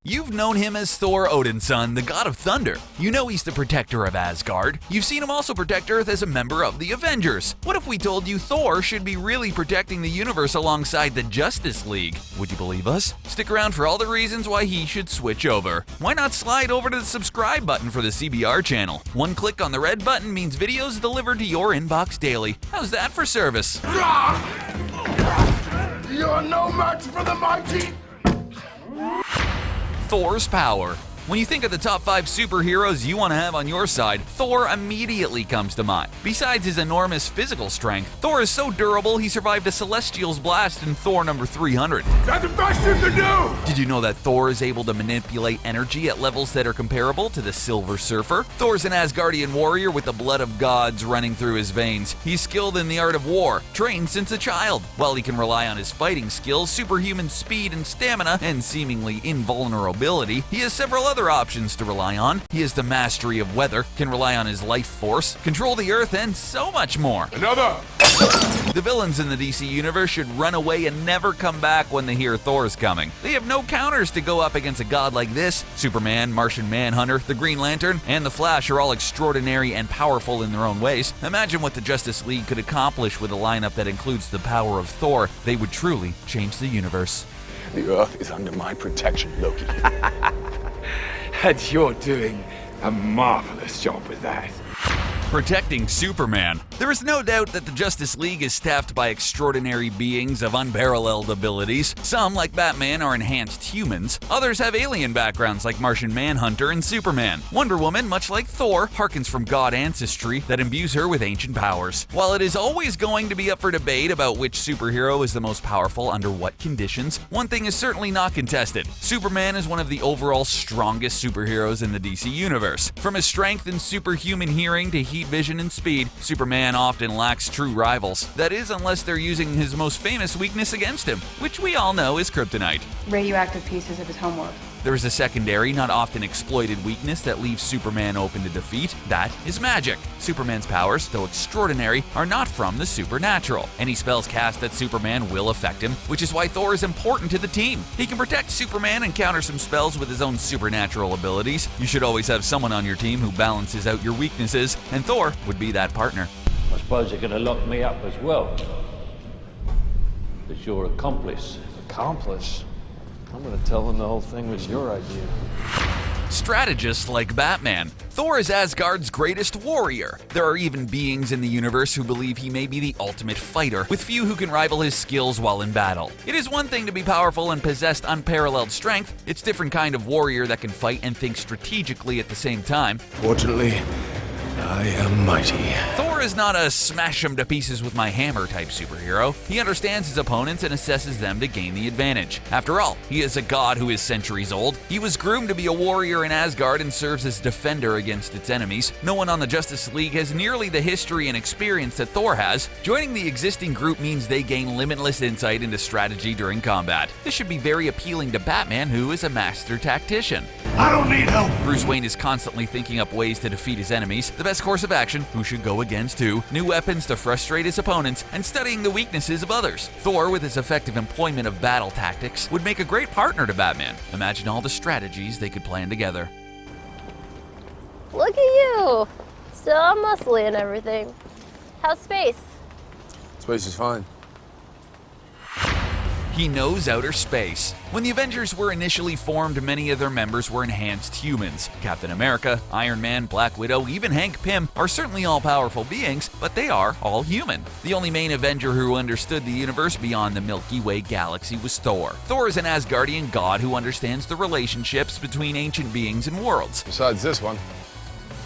You've known him as Thor Odinson, the god of thunder. You know he's the protector of Asgard. You've seen him also protect Earth as a member of the Avengers. What if we told you Thor should be really protecting the universe alongside the Justice League? Would you believe us? Stick around for all the reasons why he should switch over. Why not slide over to the subscribe button for the CBR channel? One click on the red button means videos delivered to your inbox daily. How's that for service? You're no match for the mighty! Thor's power. When you think of the top 5 superheroes you want to have on your side, Thor immediately comes to mind. Besides his enormous physical strength, Thor is so durable he survived a Celestial's blast in Thor number 300. That's the best you can do! Did you know that Thor is able to manipulate energy at levels that are comparable to the Silver Surfer? Thor's an Asgardian warrior with the blood of gods running through his veins. He's skilled in the art of war, trained since a child. While he can rely on his fighting skills, superhuman speed and stamina, and seemingly invulnerability, he has several other options to rely on. He has the mastery of weather, can rely on his life force, control the earth, and so much more. Another! The villains in the DC universe should run away and never come back when they hear Thor's coming. They have no counters to go up against a god like this. Superman, Martian Manhunter, the Green Lantern, and the Flash are all extraordinary and powerful in their own ways. Imagine what the Justice League could accomplish with a lineup that includes the power of Thor. They would truly change the universe. The Earth is under my protection, Loki. And you're doing a marvelous job with that. Protecting Superman. There is no doubt that the Justice League is staffed by extraordinary beings of unparalleled abilities. Some, like Batman, are enhanced humans. Others have alien backgrounds like Martian Manhunter and Superman. Wonder Woman, much like Thor, harkens from god ancestry that imbues her with ancient powers. While it is always going to be up for debate about which superhero is the most powerful under what conditions, one thing is certainly not contested. Superman is one of the overall strongest superheroes in the DC universe. From his strength and superhuman hearing to heat vision and speed, Superman often lacks true rivals. That is, unless they're using his most famous weakness against him, which we all know is kryptonite. Radioactive pieces of his homework. There is a secondary, not often exploited weakness that leaves Superman open to defeat. That is magic. Superman's powers, though extraordinary, are not from the supernatural. Any spells cast at Superman will affect him, which is why Thor is important to the team. He can protect Superman and counter some spells with his own supernatural abilities. You should always have someone on your team who balances out your weaknesses, and Thor would be that partner. I suppose you're going to lock me up as well. As your accomplice. Accomplice? I'm gonna tell them the whole thing was your idea. Strategist like Batman. Thor is Asgard's greatest warrior. There are even beings in the universe who believe he may be the ultimate fighter, with few who can rival his skills while in battle. It is one thing to be powerful and possess unparalleled strength. It's a different kind of warrior that can fight and think strategically at the same time. Fortunately, I am mighty. Thor is not a smash him to pieces with my hammer type superhero. He understands his opponents and assesses them to gain the advantage. After all, he is a god who is centuries old. He was groomed to be a warrior in Asgard and serves as defender against its enemies. No one on the Justice League has nearly the history and experience that Thor has. Joining the existing group means they gain limitless insight into strategy during combat. This should be very appealing to Batman, who is a master tactician. I don't need help! Bruce Wayne is constantly thinking up ways to defeat his enemies, the best course of action, who should go against who, new weapons to frustrate his opponents, and studying the weaknesses of others. Thor, with his effective employment of battle tactics, would make a great partner to Batman. Imagine all the strategies they could plan together. Look at you! Still all muscly and everything. How's space? Space is fine. He knows outer space. When the Avengers were initially formed, many of their members were enhanced humans. Captain America, Iron Man, Black Widow, even Hank Pym are certainly all powerful beings, but they are all human. The only main Avenger who understood the universe beyond the Milky Way galaxy was Thor. Thor is an Asgardian god who understands the relationships between ancient beings and worlds. Besides this one,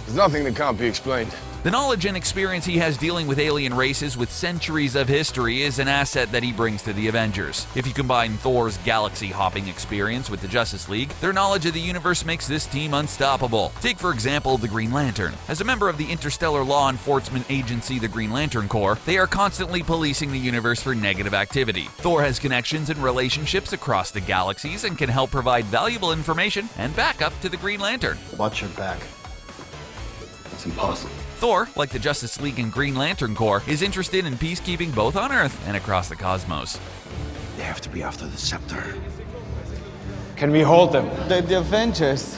there's nothing that can't be explained. The knowledge and experience he has dealing with alien races with centuries of history is an asset that he brings to the Avengers. If you combine Thor's galaxy-hopping experience with the Justice League, their knowledge of the universe makes this team unstoppable. Take, for example, the Green Lantern. As a member of the interstellar law enforcement agency, the Green Lantern Corps, they are constantly policing the universe for negative activity. Thor has connections and relationships across the galaxies and can help provide valuable information and backup to the Green Lantern. Watch your back. It's impossible. Thor, like the Justice League and Green Lantern Corps, is interested in peacekeeping both on Earth and across the cosmos. They have to be after the scepter. Can we hold them? The Avengers.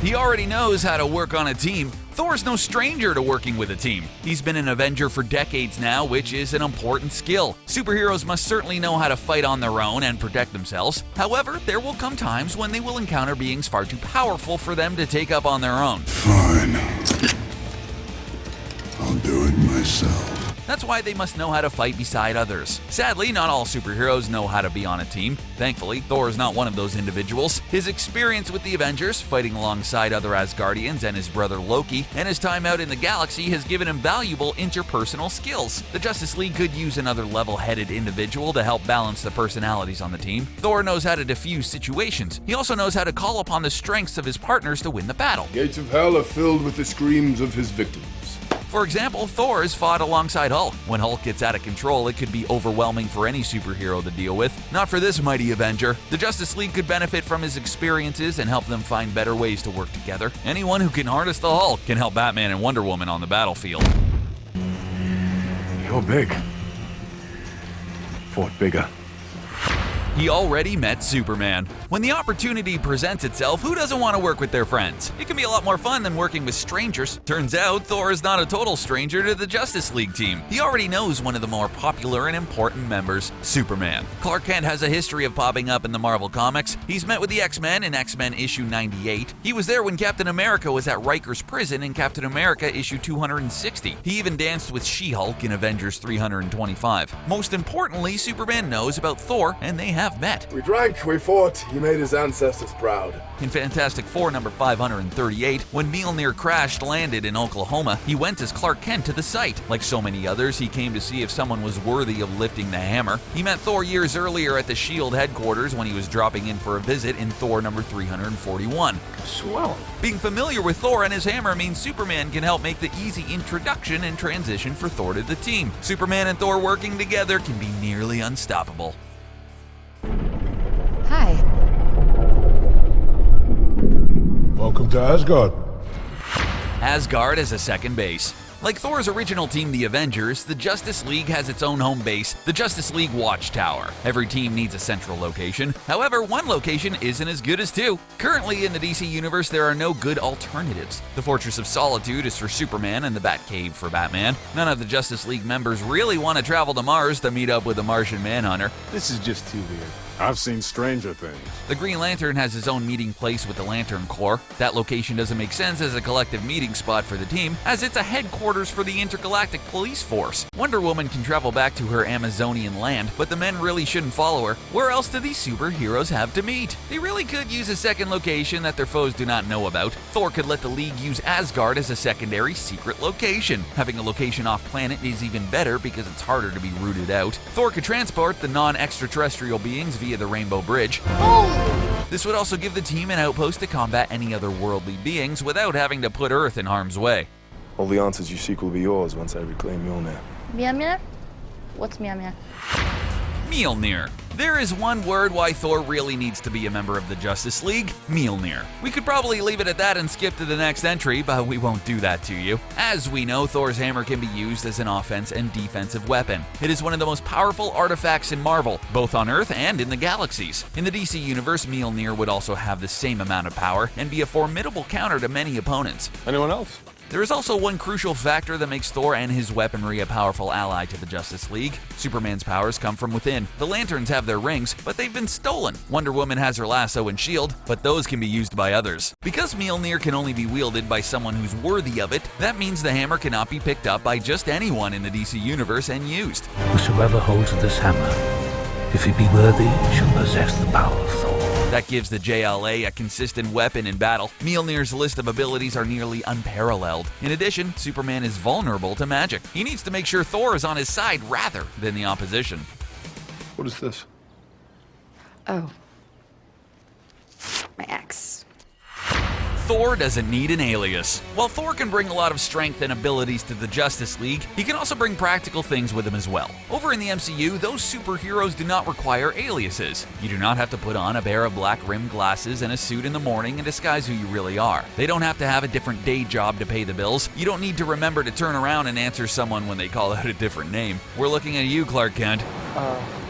He already knows how to work on a team. Thor's no stranger to working with a team. He's been an Avenger for decades now, which is an important skill. Superheroes must certainly know how to fight on their own and protect themselves. However, there will come times when they will encounter beings far too powerful for them to take up on their own. Fine. I'll do it myself. That's why they must know how to fight beside others. Sadly, not all superheroes know how to be on a team. Thankfully, Thor is not one of those individuals. His experience with the Avengers, fighting alongside other Asgardians and his brother Loki, and his time out in the galaxy has given him valuable interpersonal skills. The Justice League could use another level-headed individual to help balance the personalities on the team. Thor knows how to defuse situations. He also knows how to call upon the strengths of his partners to win the battle. Gates of hell are filled with the screams of his victims. For example, Thor has fought alongside Hulk. When Hulk gets out of control, it could be overwhelming for any superhero to deal with. Not for this mighty Avenger. The Justice League could benefit from his experiences and help them find better ways to work together. Anyone who can harness the Hulk can help Batman and Wonder Woman on the battlefield. You're big. Fought bigger. He already met Superman. When the opportunity presents itself, who doesn't want to work with their friends? It can be a lot more fun than working with strangers. Turns out, Thor is not a total stranger to the Justice League team. He already knows one of the more popular and important members, Superman. Clark Kent has a history of popping up in the Marvel Comics. He's met with the X-Men in X-Men issue 98. He was there when Captain America was at Riker's prison in Captain America issue 260. He even danced with She-Hulk in Avengers 325. Most importantly, Superman knows about Thor, and they have met. We drank, we fought, he made his ancestors proud. In Fantastic Four number 538, when Mjolnir crash-landed in Oklahoma, he went as Clark Kent to the site. Like so many others, he came to see if someone was worthy of lifting the hammer. He met Thor years earlier at the S.H.I.E.L.D. headquarters when he was dropping in for a visit in Thor number 341. Swell. Being familiar with Thor and his hammer means Superman can help make the easy introduction and transition for Thor to the team. Superman and Thor working together can be nearly unstoppable. Hi. Welcome to Asgard. Asgard is a second base. Like Thor's original team, the Avengers, the Justice League has its own home base, the Justice League Watchtower. Every team needs a central location. However, one location isn't as good as two. Currently in the DC Universe, there are no good alternatives. The Fortress of Solitude is for Superman and the Batcave for Batman. None of the Justice League members really want to travel to Mars to meet up with the Martian Manhunter. This is just too weird. I've seen stranger things. The Green Lantern has his own meeting place with the Lantern Corps. That location doesn't make sense as a collective meeting spot for the team, as it's a headquarters for the Intergalactic Police Force. Wonder Woman can travel back to her Amazonian land, but the men really shouldn't follow her. Where else do these superheroes have to meet? They really could use a second location that their foes do not know about. Thor could let the League use Asgard as a secondary secret location. Having a location off-planet is even better because it's harder to be rooted out. Thor could transport the non-extraterrestrial beings via the Rainbow Bridge. This would also give the team an outpost to combat any other worldly beings without having to put Earth in harm's way. All the answers you seek will be yours once I reclaim Mjolnir. Mjolnir? What's Mjolnir? Mjolnir. There is one word why Thor really needs to be a member of the Justice League: Mjolnir. We could probably leave it at that and skip to the next entry, but we won't do that to you. As we know, Thor's hammer can be used as an offense and defensive weapon. It is one of the most powerful artifacts in Marvel, both on Earth and in the galaxies. In the DC Universe, Mjolnir would also have the same amount of power and be a formidable counter to many opponents. Anyone else? There is also one crucial factor that makes Thor and his weaponry a powerful ally to the Justice League. Superman's powers come from within. The Lanterns have their rings, but they've been stolen. Wonder Woman has her lasso and shield, but those can be used by others. Because Mjolnir can only be wielded by someone who's worthy of it, that means the hammer cannot be picked up by just anyone in the DC Universe and used. Whosoever holds this hammer, if he be worthy, shall possess the power of Thor. That gives the JLA a consistent weapon in battle. Mjolnir's list of abilities are nearly unparalleled. In addition, Superman is vulnerable to magic. He needs to make sure Thor is on his side rather than the opposition. What is this? Oh. My ex. Thor doesn't need an alias. While Thor can bring a lot of strength and abilities to the Justice League, he can also bring practical things with him as well. Over in the MCU, those superheroes do not require aliases. You do not have to put on a pair of black-rimmed glasses and a suit in the morning and disguise who you really are. They don't have to have a different day job to pay the bills. You don't need to remember to turn around and answer someone when they call out a different name. We're looking at you, Clark Kent.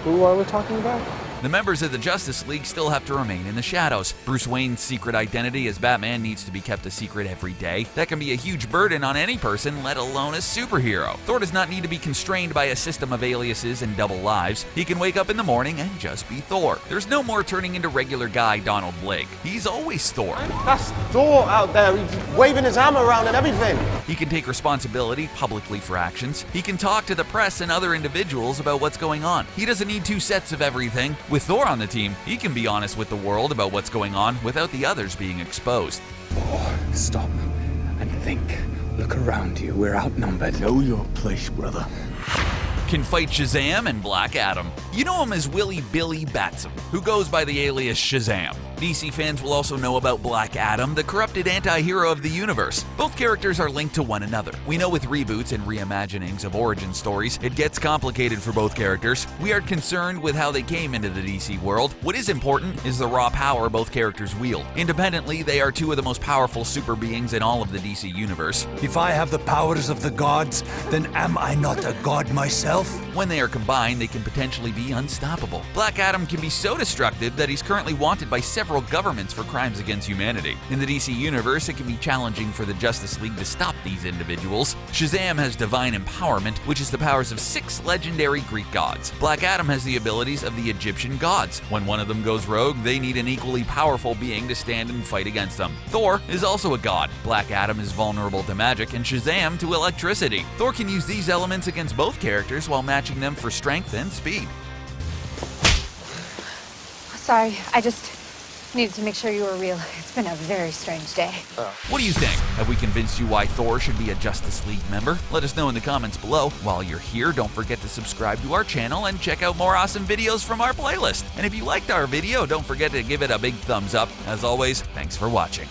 Who are we talking about? The members of the Justice League still have to remain in the shadows. Bruce Wayne's secret identity as Batman needs to be kept a secret every day. That can be a huge burden on any person, let alone a superhero. Thor does not need to be constrained by a system of aliases and double lives. He can wake up in the morning and just be Thor. There's no more turning into regular guy Donald Blake. He's always Thor. That's Thor out there. He's waving his hammer around and everything. He can take responsibility publicly for actions. He can talk to the press and other individuals about what's going on. He doesn't need two sets of everything. With Thor on the team, he can be honest with the world about what's going on without the others being exposed. Oh, stop and think. Look around you. We're outnumbered. Know your place, brother. Can fight Shazam and Black Adam. You know him as Willy Billy Batson, who goes by the alias Shazam. DC fans will also know about Black Adam, the corrupted anti-hero of the universe. Both characters are linked to one another. We know with reboots and reimaginings of origin stories, it gets complicated for both characters. We aren't concerned with how they came into the DC world. What is important is the raw power both characters wield. Independently, they are two of the most powerful super beings in all of the DC universe. If I have the powers of the gods, then am I not a god myself? When they are combined, they can potentially be unstoppable. Black Adam can be so destructive that he's currently wanted by several governments for crimes against humanity. In the DC universe, it can be challenging for the Justice League to stop these individuals. Shazam has divine empowerment, which is the powers of 6 legendary Greek gods. Black Adam has the abilities of the Egyptian gods. When one of them goes rogue, they need an equally powerful being to stand and fight against them. Thor is also a god. Black Adam is vulnerable to magic and Shazam to electricity. Thor can use these elements against both characters while matching them for strength and speed. Sorry, I just needed to make sure you were real. It's been a very strange day. What do you think? Have we convinced you why Thor should be a Justice League member? Let us know in the comments below. While you're here, don't forget to subscribe to our channel and check out more awesome videos from our playlist. And if you liked our video, don't forget to give it a big thumbs up. As always, thanks for watching.